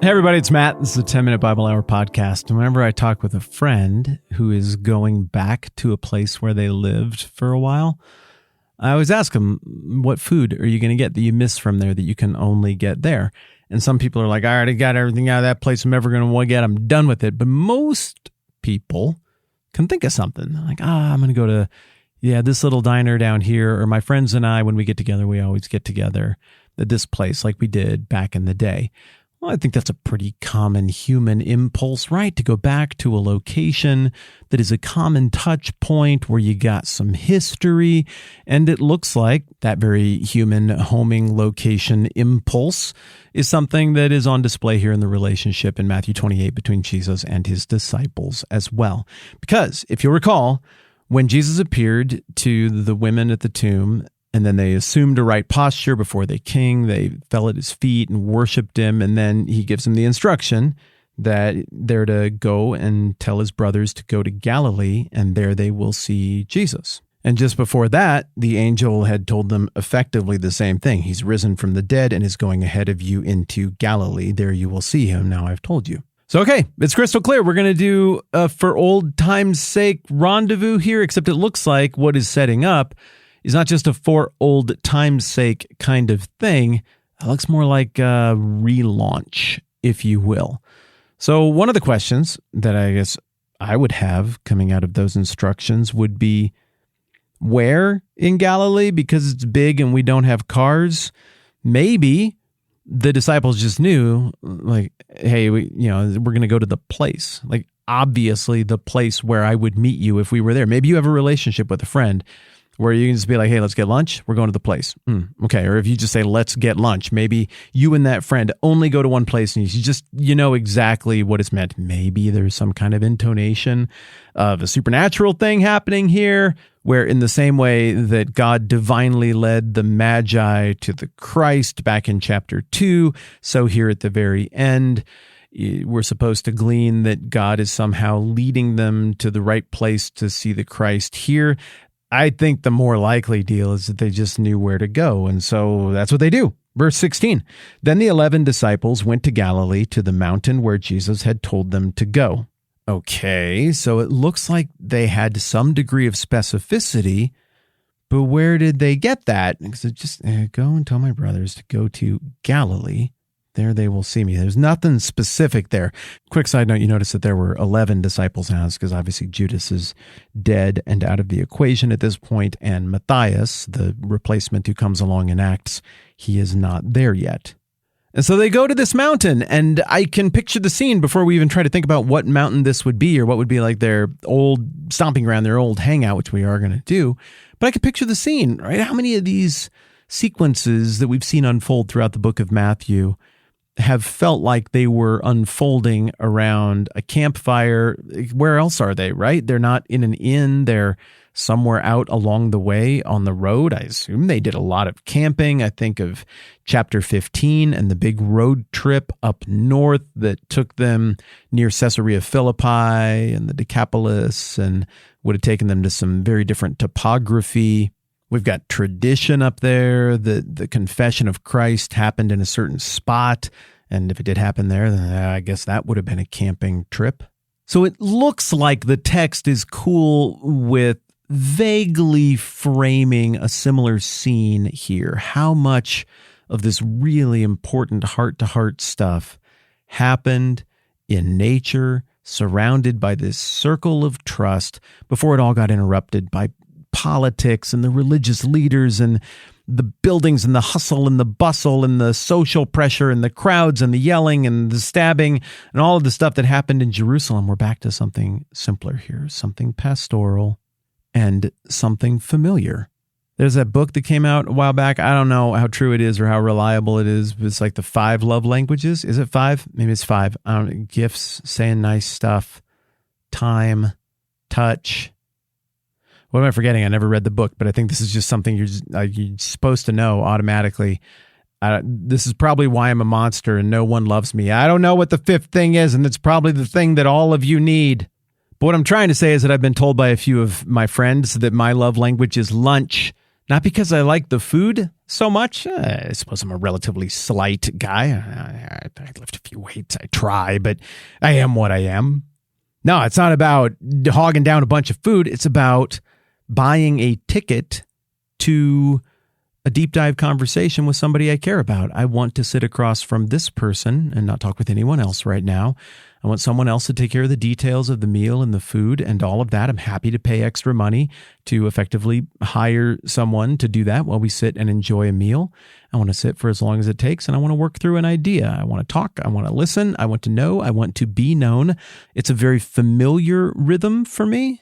Hey everybody, it's Matt. This is a 10-minute Bible Hour podcast. And whenever I talk with a friend who is going back to a place where they lived for a while, I always ask them, what food are you going to get that you miss from there that you can only get there? And some people are like, I already got everything out of that place I'm ever going to get. I'm done with it. But most people can think of something like, I'm going to go to, this little diner down here. Or my friends and I, when we get together, we always get together at this place like we did back in the day. Well, I think that's a pretty common human impulse, right? To go back to a location that is a common touch point where you got some history. And it looks like that very human homing location impulse is something that is on display here in the relationship in Matthew 28 between Jesus and his disciples as well. Because if you'll recall, when Jesus appeared to the women at the tomb, and then they assumed a right posture before the king. They fell at his feet and worshiped him. And then he gives them the instruction that they're to go and tell his brothers to go to Galilee, and there they will see Jesus. And just before that, the angel had told them effectively the same thing. He's risen from the dead and is going ahead of you into Galilee. There you will see him. Now I've told you. So, okay, it's crystal clear. We're going to do a for old time's sake rendezvous here, except it looks like what is setting up is not just a for old time's sake kind of thing. It looks more like a relaunch, if you will. So one of the questions that I guess I would have coming out of those instructions would be, where in Galilee? Because it's big and we don't have cars. Maybe the disciples just knew, like, hey, we're going to go to the place. Like, obviously the place where I would meet you if we were there. Maybe you have a relationship with a friend where you can just be like, hey, let's get lunch. We're going to the place. Okay. Or if you just say, let's get lunch, maybe you and that friend only go to one place and you know exactly what it's meant. Maybe there's some kind of intonation of a supernatural thing happening here, where in the same way that God divinely led the Magi to the Christ back in chapter 2, so here at the very end, we're supposed to glean that God is somehow leading them to the right place to see the Christ here. I think the more likely deal is that they just knew where to go, and so that's what they do. Verse 16, then the 11 disciples went to Galilee to the mountain where Jesus had told them to go. Okay, so it looks like they had some degree of specificity, but where did they get that? Because it just, go and tell my brothers to go to Galilee. There they will see me. There's nothing specific there. Quick side note, you notice that there were 11 disciples now, because obviously Judas is dead and out of the equation at this point, and Matthias, the replacement who comes along in Acts, he is not there yet. And so they go to this mountain, and I can picture the scene before we even try to think about what mountain this would be or what would be like their old stomping ground, their old hangout, which we are going to do. But I can picture the scene, right? How many of these sequences that we've seen unfold throughout the book of Matthew have felt like they were unfolding around a campfire? Where else are they, right? They're not in an inn. They're somewhere out along the way on the road. I assume they did a lot of camping. I think of chapter 15 and the big road trip up north that took them near Caesarea Philippi and the Decapolis and would have taken them to some very different topography. We've got tradition up there. The confession of Christ happened in a certain spot. And if it did happen there, then I guess that would have been a camping trip. So it looks like the text is cool with vaguely framing a similar scene here. How much of this really important heart-to-heart stuff happened in nature, surrounded by this circle of trust, before it all got interrupted by politics and the religious leaders and the buildings and the hustle and the bustle and the social pressure and the crowds and the yelling and the stabbing and all of the stuff that happened in Jerusalem. We're back to something simpler here, something pastoral and something familiar. There's that book that came out a while back. I don't know how true it is or how reliable it is, but it's like the 5 love languages. Is it 5? Maybe it's 5. I don't know. Gifts, saying nice stuff, time, touch. What am I forgetting? I never read the book, but I think this is just something you're supposed to know automatically. This is probably why I'm a monster and no one loves me. I don't know what the 5th thing is, and it's probably the thing that all of you need. But what I'm trying to say is that I've been told by a few of my friends that my love language is lunch. Not because I like the food so much. I suppose I'm a relatively slight guy. I lift a few weights. I try, but I am what I am. No, it's not about hogging down a bunch of food. It's about buying a ticket to a deep dive conversation with somebody I care about. I want to sit across from this person and not talk with anyone else right now. I want someone else to take care of the details of the meal and the food and all of that. I'm happy to pay extra money to effectively hire someone to do that while we sit and enjoy a meal. I want to sit for as long as it takes, and I want to work through an idea. I want to talk. I want to listen. I want to know. I want to be known. It's a very familiar rhythm for me.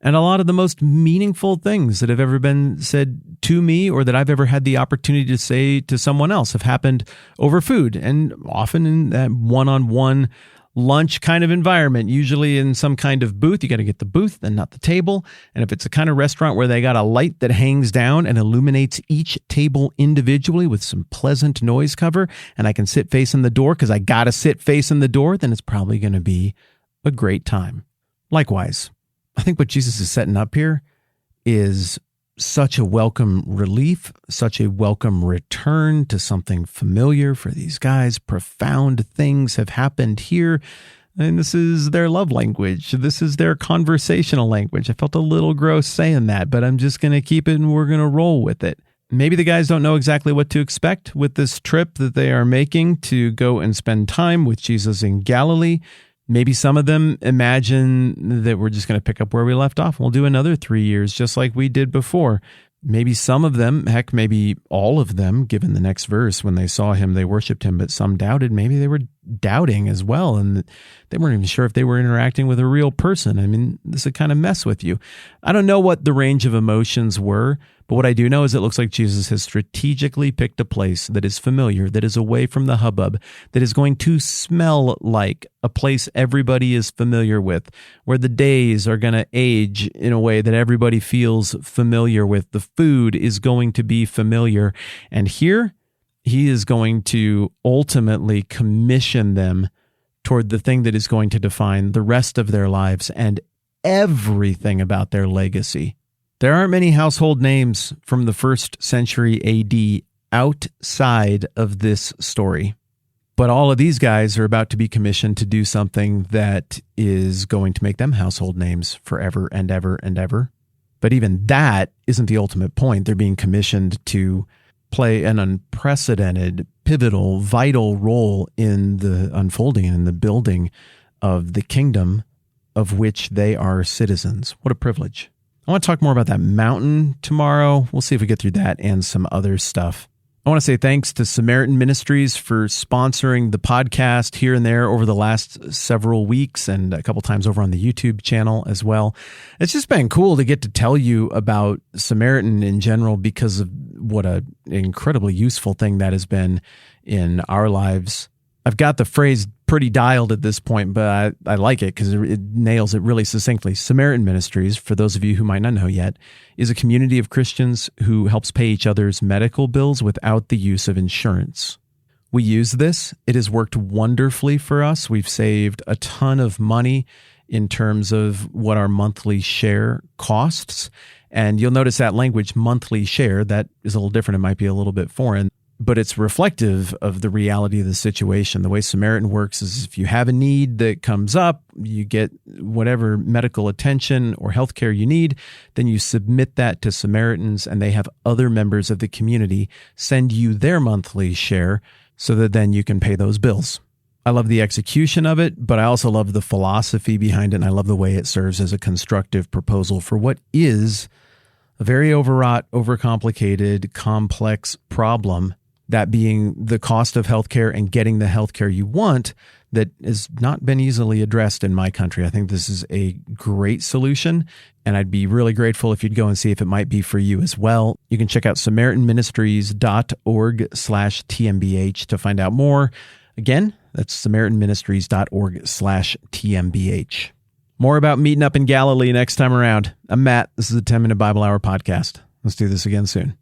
And a lot of the most meaningful things that have ever been said to me or that I've ever had the opportunity to say to someone else have happened over food, and often in that one-on-one lunch kind of environment, usually in some kind of booth. You got to get the booth and not the table. And if it's a kind of restaurant where they got a light that hangs down and illuminates each table individually with some pleasant noise cover, and I can sit facing the door because I got to sit facing the door, then it's probably going to be a great time. Likewise, I think what Jesus is setting up here is such a welcome relief, such a welcome return to something familiar for these guys. Profound things have happened here, and this is their love language. This is their conversational language. I felt a little gross saying that, but I'm just going to keep it and we're going to roll with it. Maybe the guys don't know exactly what to expect with this trip that they are making to go and spend time with Jesus in Galilee. Maybe some of them imagine that we're just going to pick up where we left off. We'll do another 3 years just like we did before. Maybe some of them, heck, maybe all of them, given the next verse, when they saw him, they worshiped him, but some doubted. Maybe they were doubting as well, and they weren't even sure if they were interacting with a real person. I mean, this would kind of mess with you. I don't know what the range of emotions were, but what I do know is it looks like Jesus has strategically picked a place that is familiar, that is away from the hubbub, that is going to smell like a place everybody is familiar with, where the days are going to age in a way that everybody feels familiar with. The food is going to be familiar. And here, he is going to ultimately commission them toward the thing that is going to define the rest of their lives and everything about their legacy. There aren't many household names from the 1st century AD outside of this story. But all of these guys are about to be commissioned to do something that is going to make them household names forever and ever and ever. But even that isn't the ultimate point. They're being commissioned to play an unprecedented, pivotal, vital role in the unfolding and in the building of the kingdom of which they are citizens. What a privilege. I want to talk more about that mountain tomorrow. We'll see if we get through that and some other stuff. I want to say thanks to Samaritan Ministries for sponsoring the podcast here and there over the last several weeks and a couple times over on the YouTube channel as well. It's just been cool to get to tell you about Samaritan in general because of what an incredibly useful thing that has been in our lives. I've got the phrase pretty dialed at this point, but I like it because it nails it really succinctly. Samaritan Ministries, for those of you who might not know yet, is a community of Christians who helps pay each other's medical bills without the use of insurance. We use this. It has worked wonderfully for us. We've saved a ton of money in terms of what our monthly share costs. And you'll notice that language, monthly share, that is a little different. It might be a little bit foreign. But it's reflective of the reality of the situation. The way Samaritan works is if you have a need that comes up, you get whatever medical attention or healthcare you need, then you submit that to Samaritans, and they have other members of the community send you their monthly share so that then you can pay those bills. I love the execution of it, but I also love the philosophy behind it, and I love the way it serves as a constructive proposal for what is a very overwrought, overcomplicated, complex problem. That being the cost of healthcare and getting the healthcare you want that has not been easily addressed in my country. I think this is a great solution, and I'd be really grateful if you'd go and see if it might be for you as well. You can check out SamaritanMinistries.org/TMBH to find out more. Again, that's SamaritanMinistries.org/TMBH. More about meeting up in Galilee next time around. I'm Matt. This is the 10-Minute Bible Hour podcast. Let's do this again soon.